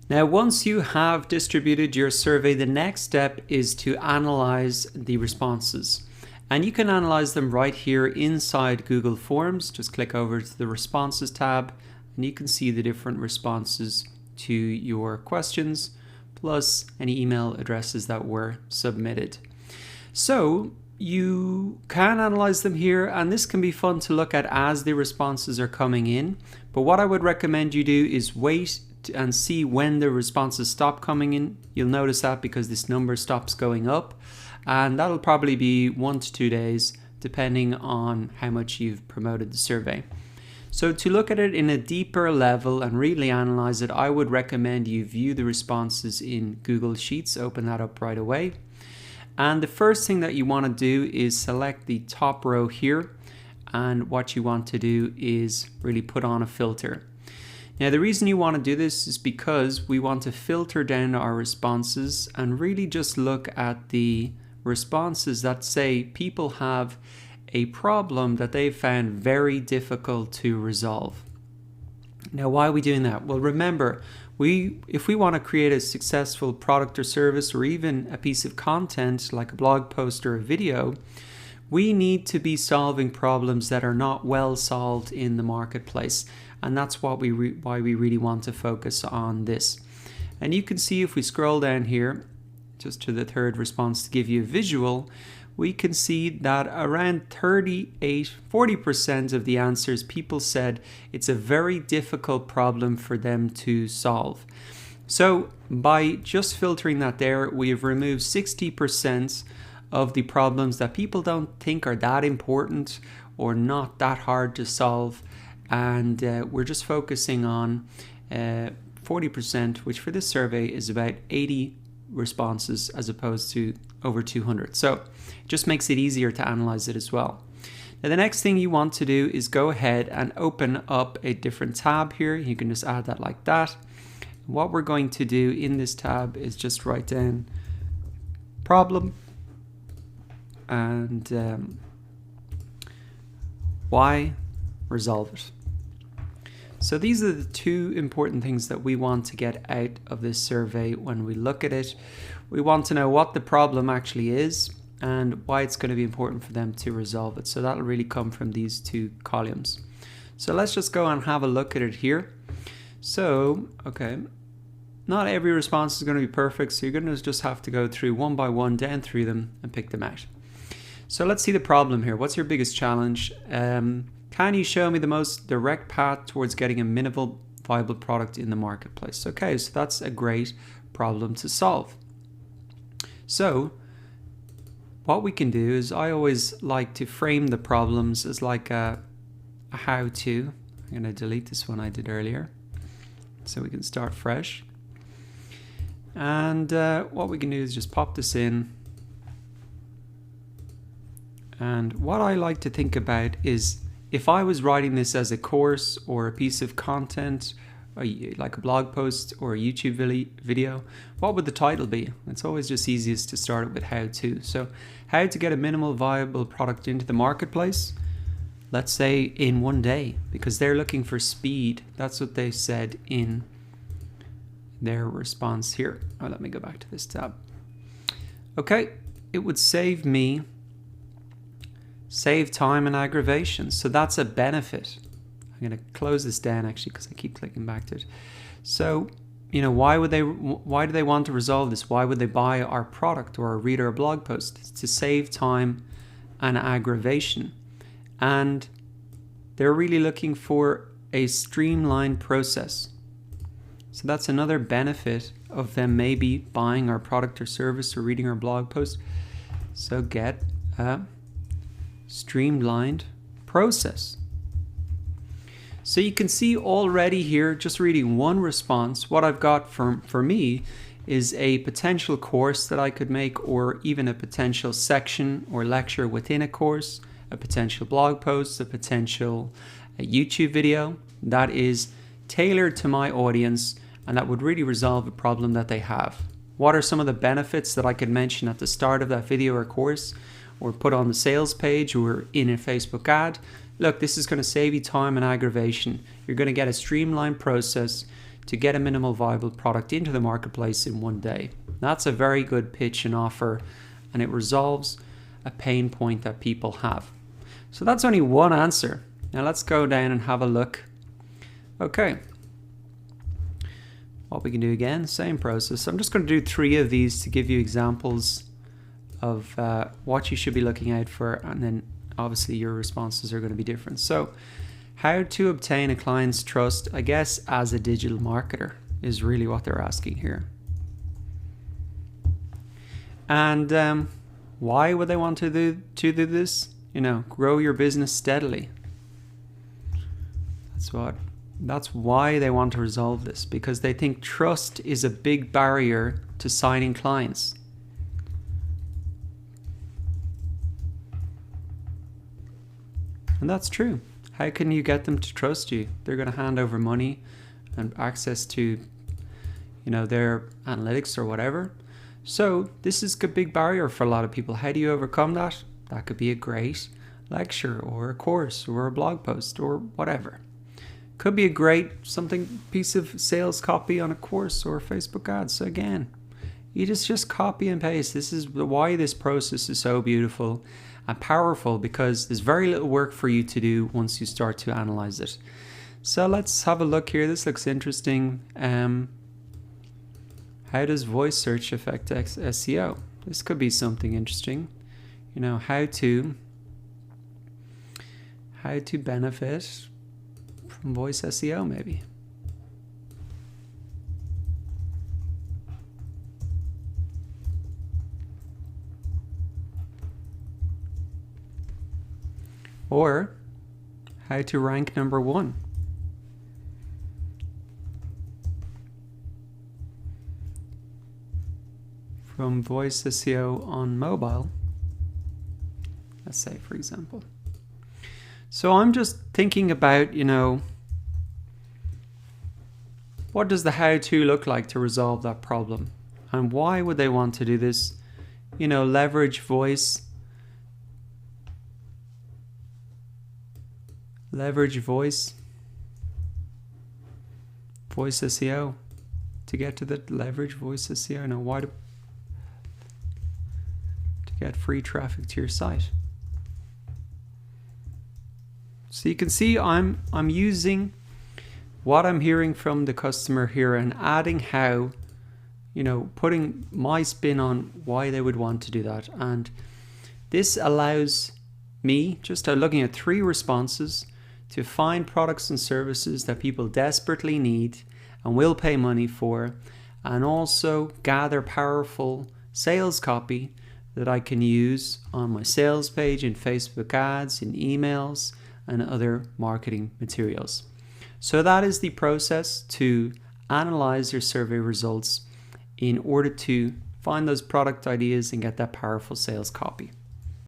Now, once you have distributed your survey, the next step is to analyze the responses. And you can analyze them right here inside Google Forms. Just click over to the Responses tab, and you can see the different responses to your questions, plus any email addresses that were submitted. So you can analyze them here, and this can be fun to look at as the responses are coming in. But what I would recommend you do is wait and see when the responses stop coming in. You'll notice that because this number stops going up, and that'll probably be 1 to 2 days depending on how much you've promoted the survey. So to look at it in a deeper level and really analyze it, I would recommend you view the responses in Google Sheets. Open that up right away. And the first thing that you want to do is select the top row here, and what you want to do is really put on a filter. Now, the reason you want to do this is because we want to filter down our responses and really just look at the responses that say people have a problem that they found very difficult to resolve. Now, why are we doing that? Well, remember, if we want to create a successful product or service, or even a piece of content like a blog post or a video, we need to be solving problems that are not well solved in the marketplace. And that's why we really want to focus on this. And you can see if we scroll down here, just to the third response to give you a visual, we can see that around 40% of the answers, people said it's a very difficult problem for them to solve. So by just filtering that there, we have removed 60% of the problems that people don't think are that important or not that hard to solve. And we're just focusing on 40%, which for this survey is about 80 responses as opposed to over 200. So it just makes it easier to analyze it as well. Now, the next thing you want to do is go ahead and open up a different tab here. You can just add that like that. What we're going to do in this tab is just write down problem and why, resolve it. So these are the two important things that we want to get out of this survey when we look at it. We want to know what the problem actually is and why it's going to be important for them to resolve it. So that'll really come from these two columns. So let's just go and have a look at it here. So, okay, not every response is going to be perfect, so you're going to just have to go through one by one, down through them and pick them out. So let's see the problem here. What's your biggest challenge? Can you show me the most direct path towards getting a minimal viable product in the marketplace? Okay, so that's a great problem to solve. So what we can do is, I always like to frame the problems as like a how-to. I'm going to delete this one I did earlier so we can start fresh. And what we can do is just pop this in. And what I like to think about is, if I was writing this as a course or a piece of content, or like a blog post or a YouTube video, what would the title be? It's always just easiest to start it with how to. So how to get a minimal viable product into the marketplace, let's say in 1 day, because they're looking for speed. That's what they said in their response here. Oh, let me go back to this tab. Okay, it would save time and aggravation. So that's a benefit. I'm going to close this down actually because I keep clicking back to it. So, you know, why do they want to resolve this? Why would they buy our product or read our blog post? It's to save time and aggravation. And they're really looking for a streamlined process. So that's another benefit of them maybe buying our product or service or reading our blog post. So get a streamlined process. So you can see already here, just reading one response, what I've got for me is a potential course that I could make, or even a potential section or lecture within a course, a potential blog post, a potential YouTube video that is tailored to my audience and that would really resolve a problem that they have. What are some of the benefits that I could mention at the start of that video or course, or put on the sales page or in a Facebook ad? Look, this is going to save you time and aggravation. You're going to get a streamlined process to get a minimal viable product into the marketplace in one day. That's a very good pitch and offer, and it resolves a pain point that people have. So that's only one answer. Now let's go down and have a look. Okay. What we can do again, same process. I'm just going to do 3 of these to give you examples of what you should be looking out for, and then obviously your responses are going to be different. So how to obtain a client's trust, I guess, as a digital marketer is really what they're asking here. And why would they want to do this? You know, grow your business steadily. That's why they want to resolve this, because they think trust is a big barrier to signing clients. And that's true. How can you get them to trust you? They're going to hand over money and access to, you know, their analytics or whatever. So this is a big barrier for a lot of people. How do you overcome that? That could be a great lecture or a course or a blog post or whatever. Could be a great piece of sales copy on a course or Facebook ads. So again, you just copy and paste. This is why this process is so beautiful and powerful, because there's very little work for you to do once you start to analyze it. So let's have a look here. This looks interesting. How does voice search affect SEO? This could be something interesting. You know, how to benefit from voice SEO maybe. Or how to rank #1. From voice SEO on mobile, let's say, for example. So I'm just thinking about, you know, what does the how-to look like to resolve that problem? And why would they want to do this? You know, leverage voice SEO to get to the leverage voice SEO. Now, why to get free traffic to your site? So you can see I'm using what I'm hearing from the customer here and adding how, you know, putting my spin on why they would want to do that. And this allows me, just looking at 3 responses, to find products and services that people desperately need and will pay money for, and also gather powerful sales copy that I can use on my sales page, in Facebook ads, in emails, and other marketing materials. So that is the process to analyze your survey results in order to find those product ideas and get that powerful sales copy.